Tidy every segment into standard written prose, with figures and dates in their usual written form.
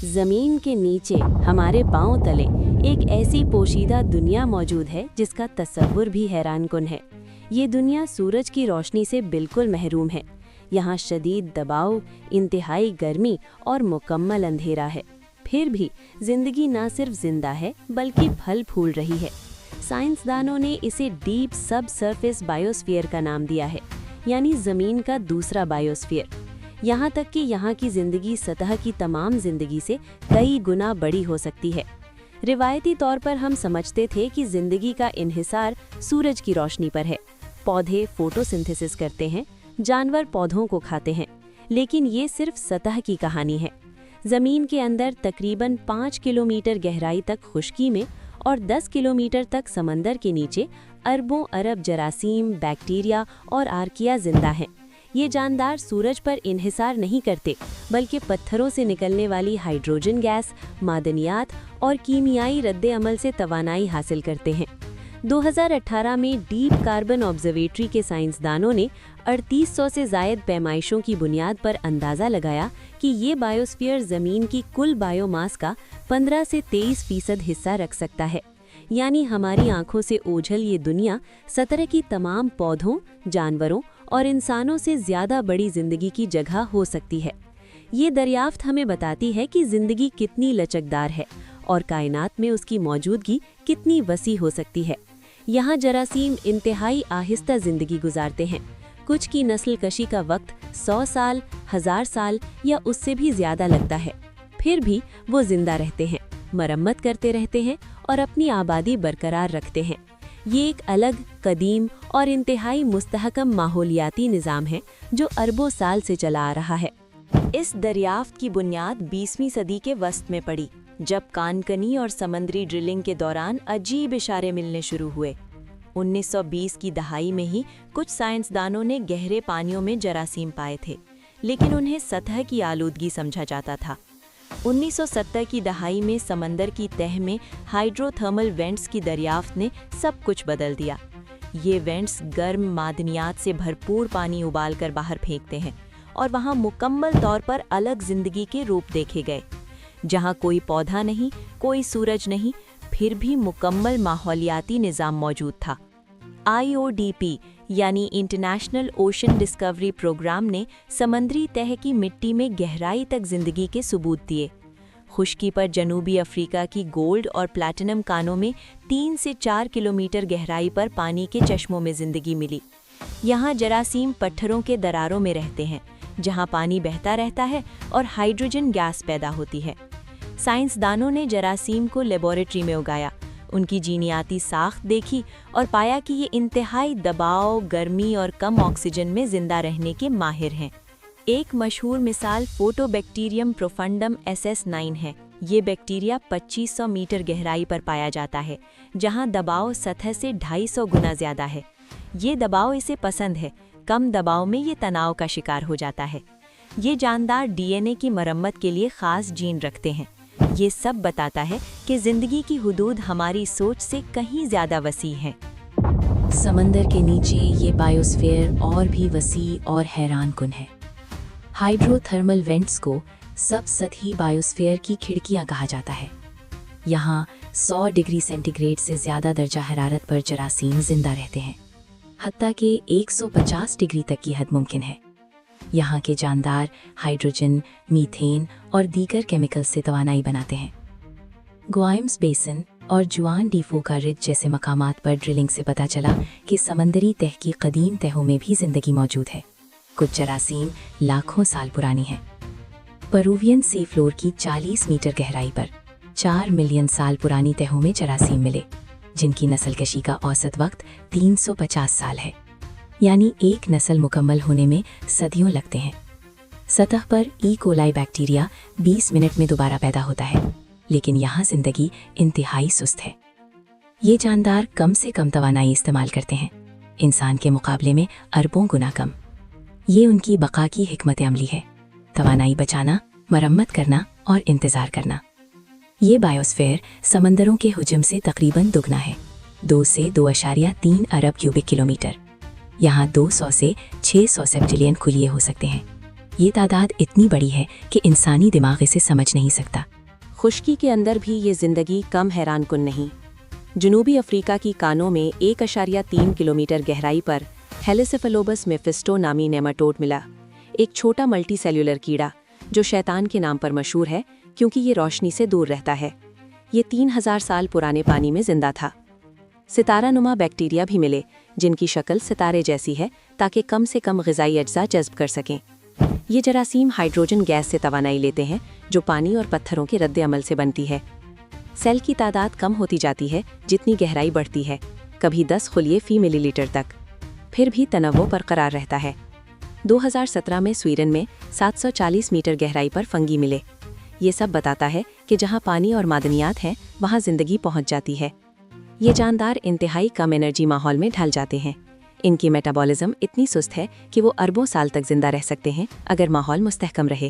ज़मीन के नीचे हमारे पांव तले एक ऐसी पोशीदा दुनिया मौजूद है जिसका तसव्वुर भी हैरानकुन है। ये दुनिया सूरज की रोशनी से बिल्कुल महरूम है। यहाँ शदीद दबाव, इंतहाई गर्मी और मुकम्मल अंधेरा है। फिर भी ज़िंदगी न सिर्फ जिंदा है बल्कि फल फूल रही है। साइंसदानों ने इसे डीप सब सरफेस बायोस्फीयर का नाम दिया है, यानी ज़मीन का दूसरा बायोस्फीयर। यहाँ तक कि यहाँ की ज़िंदगी सतह की तमाम ज़िंदगी से कई गुना बड़ी हो सकती है। रिवायती तौर पर हम समझते थे कि ज़िंदगी का इन्हिसार सूरज की रोशनी पर है। पौधे फोटोसिंथेसिस करते हैं, जानवर पौधों को खाते हैं, लेकिन ये सिर्फ सतह की कहानी है। ज़मीन के अंदर तकरीबन 5 किलोमीटर गहराई तक खुश्की में और 10 किलोमीटर तक समंदर के नीचे अरबों अरब जरासीम, बैक्टीरिया और आर्किया जिंदा हैं। ये जानदार सूरज पर इन्हिसार नहीं करते, बल्कि पत्थरों से निकलने वाली हाइड्रोजन गैस, मादनियात और कीमियाई रद्द-ए-अमल से तवानाई हासिल करते हैं। 2018 में डीप कार्बन ऑब्जर्वेटरी के साइंसदानों ने 3800 से ज़ायद पैमाइशों की बुनियाद पर अंदाज़ा लगाया कि ये बायोस्फीयर ज़मीन की कुल बायोमास का 15 से 23% हिस्सा रख सकता है। यानी हमारी आंखों से ओझल ये दुनिया सतह की तमाम पौधों, जानवरों और इंसानों से ज़्यादा बड़ी ज़िंदगी की जगह हो सकती है। ये दरियाफ्त हमें बताती है कि ज़िंदगी कितनी लचकदार है और कायनात में उसकी मौजूदगी कितनी वसी हो सकती है। यहाँ जरासीम इंतहाई आहिस्ता ज़िंदगी गुजारते हैं। कुछ की नस्ल कशी का वक्त 100 साल, 1000 साल या उससे भी ज़्यादा लगता है। फिर भी वो ज़िंदा रहते हैं, मरम्मत करते रहते हैं और अपनी आबादी बरकरार रखते हैं। ये एक अलग, कदीम और इंतहाई मुस्तहकम माहौलियाती निज़ाम है जो अरबों साल से चला आ रहा है। इस दरियाफ्त की बुनियाद 20वीं सदी के वस्त में पड़ी, जब कानकनी और समंदरी ड्रिलिंग के दौरान अजीब इशारे मिलने शुरू हुए। 1920 की दहाई में ही कुछ साइंसदानों ने गहरे पानियों में जरासीम पाए थे, लेकिन उन्हें सतह की आलूदगी समझा जाता था। 1970 की दहाई में समंदर की तह में हाइड्रोथर्मल वेंट्स की दरियाफ्त ने सब कुछ बदल दिया। ये वेंट्स गर्म मादनियात से भरपूर पानी उबालकर बाहर फेंकते हैं और वहाँ मुकम्मल तौर पर अलग जिंदगी के रूप देखे गए। जहाँ कोई पौधा नहीं, कोई सूरज नहीं, फिर भी मुकम्मल माहौलियाती निज़ाम मौजूद था। IODP यानी इंटरनेशनल ओशन डिस्कवरी प्रोग्राम ने समंदरी तह की मिट्टी में गहराई तक जिंदगी के सबूत दिए। खुश्की पर जनूबी अफ्रीका की गोल्ड और प्लैटिनम कानों में 3 से 4 किलोमीटर गहराई पर पानी के चश्मों में जिंदगी मिली। यहाँ जरासीम पत्थरों के दरारों में रहते हैं, जहाँ पानी बहता रहता है और हाइड्रोजन गैस पैदा होती है। साइंसदानों ने जरासीम को लेबोरेटरी में उगाया, उनकी जीनियाती साख्त देखी और पाया कि ये इंतहाई दबाव, गर्मी और कम ऑक्सीजन में जिंदा रहने के माहिर हैं। एक मशहूर मिसाल फोटोबैक्टीरियम प्रोफंडम SS9 है। ये बैक्टीरिया 2500 मीटर गहराई पर पाया जाता है, जहां दबाव सतह से 250 गुना ज़्यादा है। ये दबाव इसे पसंद है, कम दबाव में ये तनाव का शिकार हो जाता है। ये जानदार DNA की मरम्मत के लिए ख़ास जीन रखते हैं। ये सब बताता है कि ज़िंदगी की हुदूद हमारी सोच से कहीं ज़्यादा वसी है। समंदर के नीचे ये बायोस्फीयर और भी वसी और हैरानकुन है। हाइड्रोथर्मल वेंट्स को सब सतही बायोस्फीयर की खिड़कियां कहा जाता है। यहाँ 100 डिग्री सेंटीग्रेड से ज़्यादा दर्जा हरारत पर जरासीम जिंदा रहते हैं, हत्ता कि 150 डिग्री तक की हद मुमकिन है। यहाँ के जानदार हाइड्रोजन, मीथेन और दीगर केमिकल से तवानाई बनाते हैं। ग्वाइम्स बेसिन और जुआन डीफोका रिज जैसे मकामात पर ड्रिलिंग से पता चला कि समंदरी तह की कदीम तहों में भी जिंदगी मौजूद है। कुछ जरासीम लाखों साल पुरानी हैं। पेरुवियन सी फ्लोर की 40 मीटर गहराई पर 4 मिलियन साल पुरानी तहों में जरासीम मिले, जिनकी नस्लकशी का औसत वक्त 350 साल है। यानी एक नस्ल मुकम्मल होने में सदियों लगते हैं। सतह पर ई कोलाई बैक्टीरिया 20 मिनट में दोबारा पैदा होता है, लेकिन यहाँ जिंदगी इंतहाई सुस्त है। ये जानदार कम से कम तवानाई इस्तेमाल करते हैं, इंसान के मुकाबले में अरबों गुना कम। ये उनकी बका की हिकमत अमली है, तवानाई बचाना, मरम्मत करना और इंतज़ार करना। ये बायोस्फीयर समंदरों के हुजम से तकरीबन दुगना है, 2 से 2.3 अरब क्यूबिक किलोमीटर। यहाँ 200 से 600 सेप्टिलियन खुलिए हो सकते हैं। ये तादाद इतनी बड़ी है कि इंसानी दिमाग इसे समझ नहीं सकता। خشکی کے اندر بھی یہ زندگی کم حیران کن نہیں۔ جنوبی افریقہ کی کانوں میں 1.3 کلومیٹر گہرائی پر ہیلیسیفالوبس میفسٹو نامی نیماٹوڈ ملا، ایک چھوٹا ملٹی سیلولر کیڑا جو شیطان کے نام پر مشہور ہے کیونکہ یہ روشنی سے دور رہتا ہے۔ یہ 3000 سال پرانے پانی میں زندہ تھا۔ ستارہ نما بیکٹیریا بھی ملے جن کی شکل ستارے جیسی ہے تاکہ کم سے کم غذائی اجزاء جذب کر سکیں۔ یہ جراثیم ہائیڈروجن گیس سے توانائی لیتے ہیں جو پانی اور پتھروں کے رد عمل سے بنتی ہے۔ سیل کی تعداد کم ہوتی جاتی ہے جتنی گہرائی بڑھتی ہے، کبھی 10 خلیے فی ملی لیٹر تک، پھر بھی تنوع برقرار رہتا ہے۔ 2017 میں سویڈن میں 740 میٹر گہرائی پر فنگی ملے۔ یہ سب بتاتا ہے کہ جہاں پانی اور معدنیات ہیں وہاں زندگی پہنچ جاتی ہے۔ یہ جاندار انتہائی کم انرجی ماحول میں ڈھل جاتے ہیں۔ ان کی میٹابولزم اتنی سست ہے کہ وہ اربوں سال تک زندہ رہ سکتے ہیں اگر ماحول مستحکم رہے۔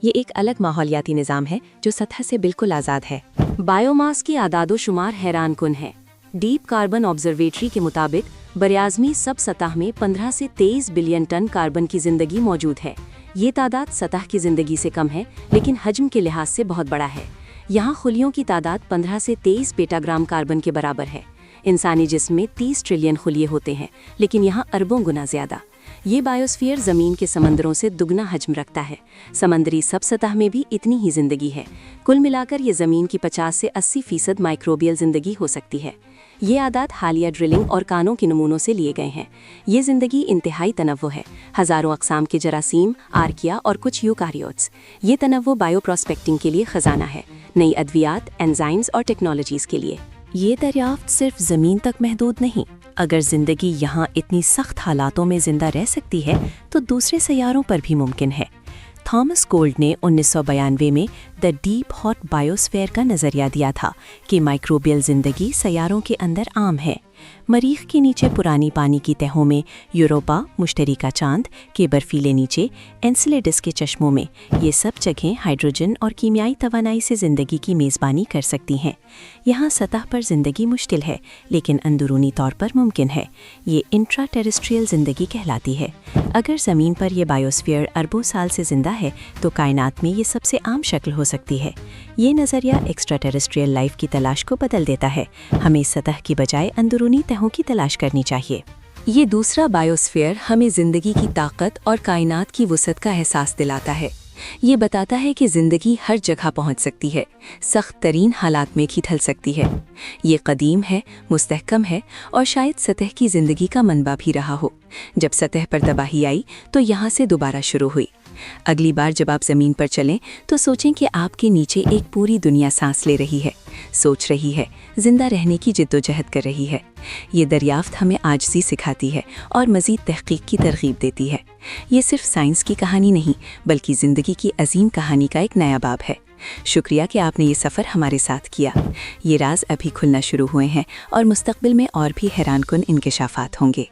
یہ ایک الگ ماحولیاتی نظام ہے جو سطح سے بالکل آزاد ہے۔ بائیو ماس کی اعداد و شمار حیران کن ہے۔ ڈیپ کاربن آبزرویٹری کے مطابق براعظمی سب سطح میں 15 سے 23 بلین ٹن کاربن کی زندگی موجود ہے۔ یہ تعداد سطح کی زندگی سے کم ہے لیکن حجم کے لحاظ سے بہت بڑا ہے۔ یہاں خلیوں کی تعداد 15 سے 23 پیٹا گرام کاربن کے برابر ہے۔ انسانی جسم میں 30 ٹریلین خلیے ہوتے ہیں لیکن یہاں اربوں گنا زیادہ۔ یہ بائیوسفیئر زمین کے سمندروں سے دگنا حجم رکھتا ہے۔ سمندری سب سطح میں بھی اتنی ہی زندگی ہے۔ کل ملا کر یہ زمین کی 50 سے 80% مائکروبیل زندگی ہو سکتی ہے۔ یہ اعداد حالیہ ڈرلنگ اور کانوں کے نمونوں سے لیے گئے ہیں۔ یہ زندگی انتہائی تنوع ہے، ہزاروں اقسام کے جراثیم، آرکیا اور کچھ یوکاریوٹس۔ یہ تنوع بائیو پراسپیکٹنگ کے لیے خزانہ ہے، نئی ادویات، انزائمز اور ٹیکنالوجیز کے لیے۔ یہ دریافت صرف زمین تک محدود نہیں۔ اگر زندگی یہاں اتنی سخت حالاتوں میں زندہ رہ سکتی ہے تو دوسرے سیاروں پر بھی ممکن ہے۔ تھامس گولڈ نے 1992 میں دی ڈیپ ہاٹ بائیوسفیئر کا نظریہ دیا تھا کہ مائکروبیل زندگی سیاروں کے اندر عام ہے۔ مریخ کے نیچے پرانی پانی کی تہوں میں، یوروپا، مشتری کا چاند کے برفیلے نیچے، انسیلیڈس کے چشموں میں، یہ سب جگہیں ہائیڈروجن اور کیمیائی توانائی سے زندگی کی میزبانی کر سکتی ہیں۔ یہاں سطح پر زندگی مشکل ہے لیکن اندرونی طور پر ممکن ہے۔ یہ انٹرا ٹیریسٹریل زندگی کہلاتی ہے۔ اگر زمین پر یہ بائیوسفیئر اربوں سال سے زندہ ہے تو کائنات میں یہ سب سے عام شکل ہو سکتی ہے۔ یہ نظریہ ایکسٹرا ٹیریسٹریل لائف کی تلاش کو بدل دیتا ہے۔ ہمیں سطح کی بجائے اندرونی تہوں کی تلاش کرنی چاہیے۔ یہ دوسرا بائیوسفیئر ہمیں زندگی کی طاقت اور کائنات کی وسعت کا احساس دلاتا ہے۔ یہ بتاتا ہے کہ زندگی ہر جگہ پہنچ سکتی ہے، سخت ترین حالات میں بھی ڈھل سکتی ہے۔ یہ قدیم ہے، مستحکم ہے اور شاید سطح کی زندگی کا منبع بھی رہا ہو۔ جب سطح پر تباہی آئی تو یہاں سے دوبارہ شروع ہوئی۔ اگلی بار جب آپ زمین پر چلیں تو سوچیں کہ آپ کے نیچے ایک پوری دنیا سانس لے رہی ہے، سوچ رہی ہے، زندہ رہنے کی جدوجہد کر رہی ہے۔ یہ دریافت ہمیں عاجزی سکھاتی ہے اور مزید تحقیق کی ترغیب دیتی ہے۔ یہ صرف سائنس کی کہانی نہیں بلکہ زندگی کی عظیم کہانی کا ایک نیا باب ہے۔ شکریہ کہ آپ نے یہ سفر ہمارے ساتھ کیا۔ یہ راز ابھی کھلنا شروع ہوئے ہیں اور مستقبل میں اور بھی حیران کن انکشافات ہوں گے۔